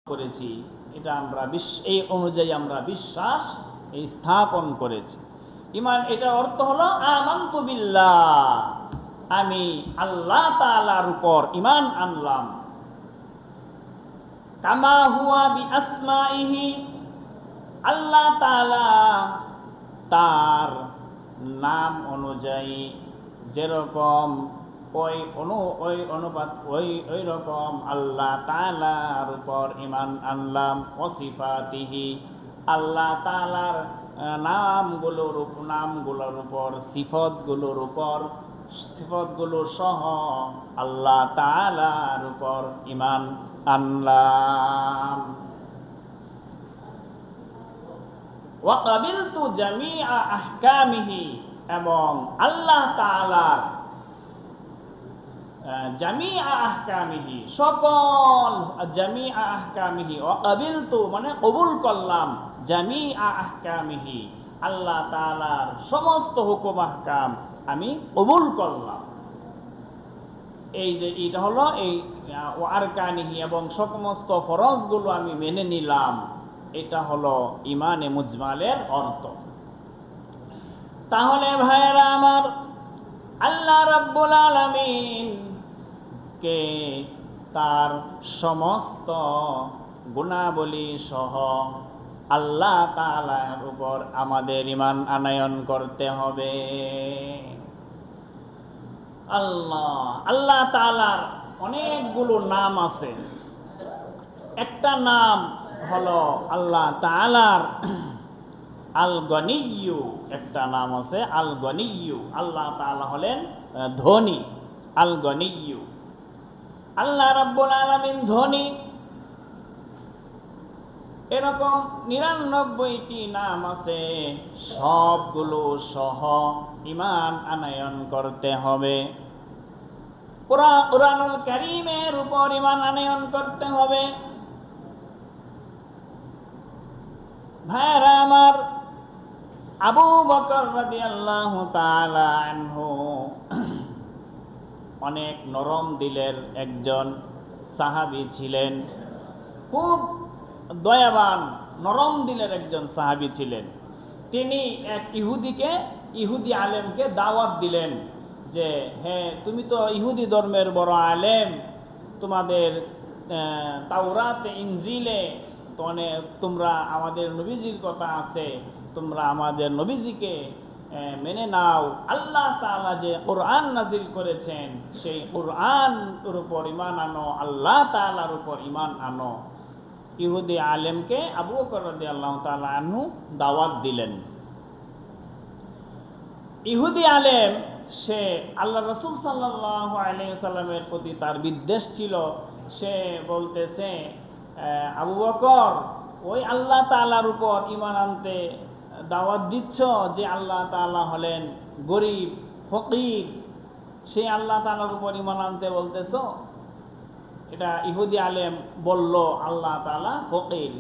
করেছি, এটা আমরা এই অনুযায়ী আমরা বিশ্বাস স্থাপন করেছি। ঈমান এটার অর্থ হলো আমানতু বিল্লাহ, আমি আল্লাহ তাআলার উপর ঈমান আনলাম। কামা হুয়া বিআসমাইহি, আল্লাহ তাআলা তার নাম অনুযায়ী যেরকম ওই রকম আল্লাহ তাআলার উপর ঈমান আনলাম। ওয়াসিফাতিহি, আল্লাহ তাআলার নামগুলোর উপর সিফতগুলো সহ আল্লাহ তাআলার উপর ঈমান আনলাম। ওয়া কাবিলতু জামিআ আহকামিহি, এবং আল্লাহ তাআলার জামিআ আহকামিহি, সকল জামিআ আহকামিহি, ওয়া কাবিলতু মানে কবুল করলাম, জামিআ আহকামিহি, আল্লাহ তাআলার সমস্ত হুকুম আহকাম আমি কবুল করলাম। এই যে এটা হলো এই আরকানিহি, এবং সমস্ত ফরজগুলো আমি মেনে নিলাম, এটা হলো ঈমানে মুজমালের অর্থ। তাহলে ভাইয়েরা আমার, আল্লাহ রাব্বুল আলামিন কে তার সমস্ত গুণাবলী সহ আল্লাহ তাআলার উপর আমাদের ঈমান আনয়ন করতে হবে। আল্লাহ তাআলার অনেকগুলো নাম আছে। একটা নাম হলো আল্লাহ তাআলার আল গনিয়্যু, একটা নাম আছে আল গনিয়্যু। আল্লাহ তাআলা হলেন ধনী, আল গনিয়্যু। আল্লাহ রাব্বুল আলামিন ধনী। এরকম ৯৯টি নাম আছে, সবগুলো সহ ঈমান আনয়ন করতে হবে। কুরআনুল কারীমের উপর ঈমান আনয়ন করতে হবে। ভাইরা আমার, আবু বকর রাদিয়াল্লাহু তাআলা আনহু অনেক নরম দিলের একজন সাহাবী ছিলেন, খুব দয়াবান নরম দিলের একজন সাহাবী ছিলেন। তিনি এক ইহুদি আলেমকে দাওয়াত দিলেন যে, হ্যাঁ, তুমি তো ইহুদি ধর্মের বড় আলেম, তোমাদের তাওরাতে ইনজিলে তোমরা আমাদের নবীজির কথা আছে, তোমরা আমাদের নবীজিকে মেনে নাও। আল্লাহ তাআলা যে কোরআন নাজিল করেছেন, সেই কোরআনের উপর ঈমান আনো, আল্লাহ তাআলার উপর ঈমান আনো। ইহুদি আলেমকে আবু বকর রাদিয়াল্লাহু তাআলা আনহু দাওয়াত দিলেন। ইহুদি আলেম, সে আল্লাহ রাসূল সাল্লাল্লাহু আলাইহি ওয়াসাল্লামের প্রতি তার বিদ্বেষ ছিল। সে বলতেছে, আবু বকর, ওই আল্লাহ তাআলার উপর ঈমান আনতে দাওয়াত দিচ্ছ, যে আল্লাহ তাআলা হলেন গরিব ফকির, সেই আল্লাহ তাআলার উপর ঈমান আনতে বলতেছ? এটা ইহুদি আলেম বলল, আল্লাহ তাআলা ফকির।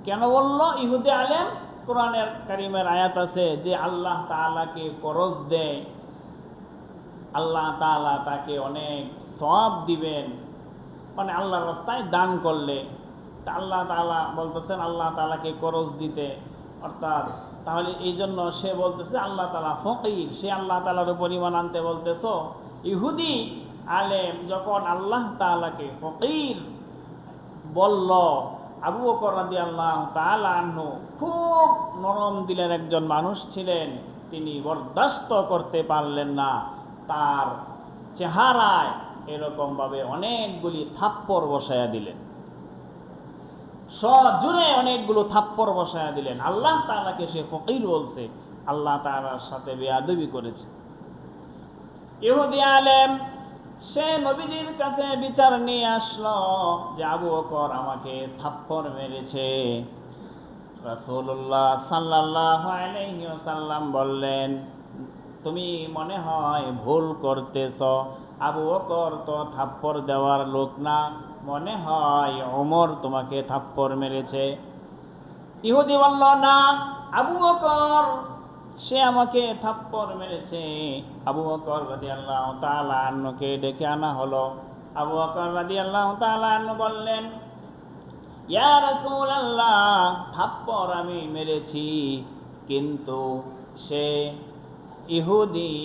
কেন বলল ইহুদি আলেম? কোরআনের কারীমের আয়াত আছে যে আল্লাহ তাআলাকে করজ দেয়, আল্লাহ তাআলা তাকে অনেক সওয়াব দিবেন, মানে আল্লাহর রাস্তায় দান করলে। তা আল্লাহ তাআলা বলতেছেন আল্লাহ তাআলাকে করজ দিতে, অর্থাৎ তাহলে এই জন্য সে বলতেছে আল্লাহ তাআলা ফকির, সে আল্লাহ তাআলার উপর ঈমান আনতে বলতেছ? ইহুদি আলেম যখন আল্লাহ তাআলাকে ফকির বলল, আবু বকর রাদিয়াল্লাহু তাআলা আনহু খুব নরম দিলের একজন মানুষ ছিলেন, তিনি বরদাস্ত করতে পারলেন না। তার চেহারায় এরকমভাবে অনেকগুলি থাপ্পড় বসায়া দিলেন, সজোরে অনেকগুলো থাপ্পড় বসায়া দিলেন। আল্লাহ তাআলাকে সে ফকির বলছে, আল্লাহ তাআলার সাথে বেয়াদবি করেছে। ইহুদি আলেম সে নবীজির কাছে বিচার নিয়ে আসলো যে আবু বকর আমাকে থাপ্পড় মেরেছে। রাসূলুল্লাহ সাল্লাল্লাহু আলাইহি ওয়াসাল্লাম বললেন, তুমি মনে হয় ভুল করতেছ, আবু বকর তো থাপ্পড় দেওয়ার লোক না, মনে হয় ওমর তোমাকে থাপ্পড় মেরেছে। ইহুদি বলল, না, আবু বকর সে আমাকে থাপ্পড় মেরেছে। আবু বকর রাদিয়াল্লাহু তাআলা আনহুকে ডেকে আনা হলো। আবু বকর রাদিয়াল্লাহু তাআলা আনহু বললেন, ইয়া রাসূলুল্লাহ, থাপ্পড় আমি মেরেছি, কিন্তু সে ইহুদি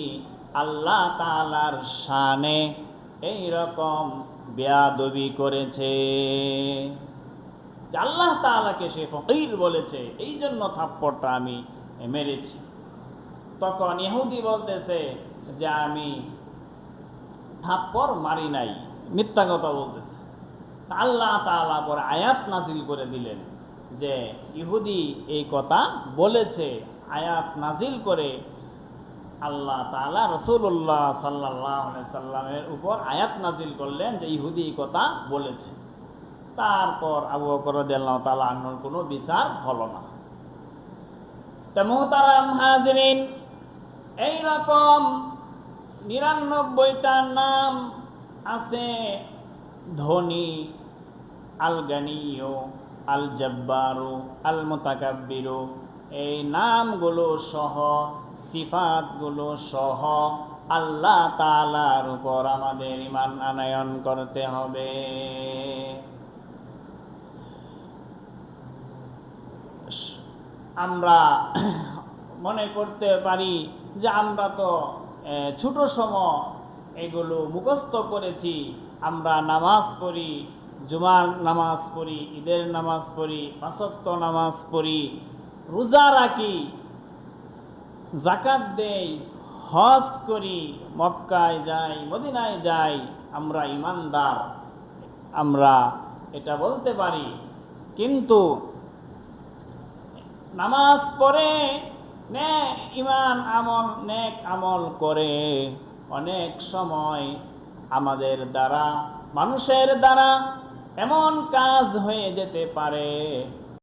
আল্লাহ তাআলার শানে এই রকম বেয়াদবি করেছে যে আল্লাহ তাআলাকে সে ফকির বলেছে, এই জন্য থাপ্পড়টা আমি মেরেছি। তখন ইহুদি বলতেছে যে আমি থাপ্পড় মারি নাই, মিথ্যা কথা বলতেছে। আল্লাহ তাআলা পরে আয়াত নাজিল করে দিলেন যে ইহুদি এই কথা বলেছে। আয়াত নাজিল করে আল্লাহ তাআলা রাসূলুল্লাহ সাল্লাল্লাহু আলাইহি সাল্লামের উপর আয়াত নাজিল করলেন যে ইহুদি এই কথা বলেছে। তারপর আবু বকর রাদিয়াল্লাহু তাআলা আনহুর কোনো বিচার হলো না। তা মুহতারাম হাজিরিন, এইরকম ৯৯টা নাম আছে ধনী, আল গানিয়্যু, আল জব্বারু, আল মুতাকাব্বিরু, এই নামগুলো সহ, সিফাতগুলো সহ আল্লাহ তাআলার উপর আমাদের ঈমান আনয়ন করতে হবে। আমরা মনে করতে পারি যে আমরা তো ছোট সময় এগুলো মুখস্থ করেছি, আমরা নামাজ পড়ি, জুমার নামাজ পড়ি, ঈদের নামাজ পড়ি, পাঁচ ওয়াক্ত নামাজ পড়ি, রোজা রাখি, যাকাত দেই, হজ করি, মক্কায় যাই, মদিনায় যাই, আমরা ঈমানদার, আমরা এটা বলতে পারি। কিন্তু নামাজ পড়ে ঈমান আমল, নেক আমল করে অনেক সময় আমাদের দ্বারা, মানুষের দ্বারা এমন কাজ হয়ে যেতে পারে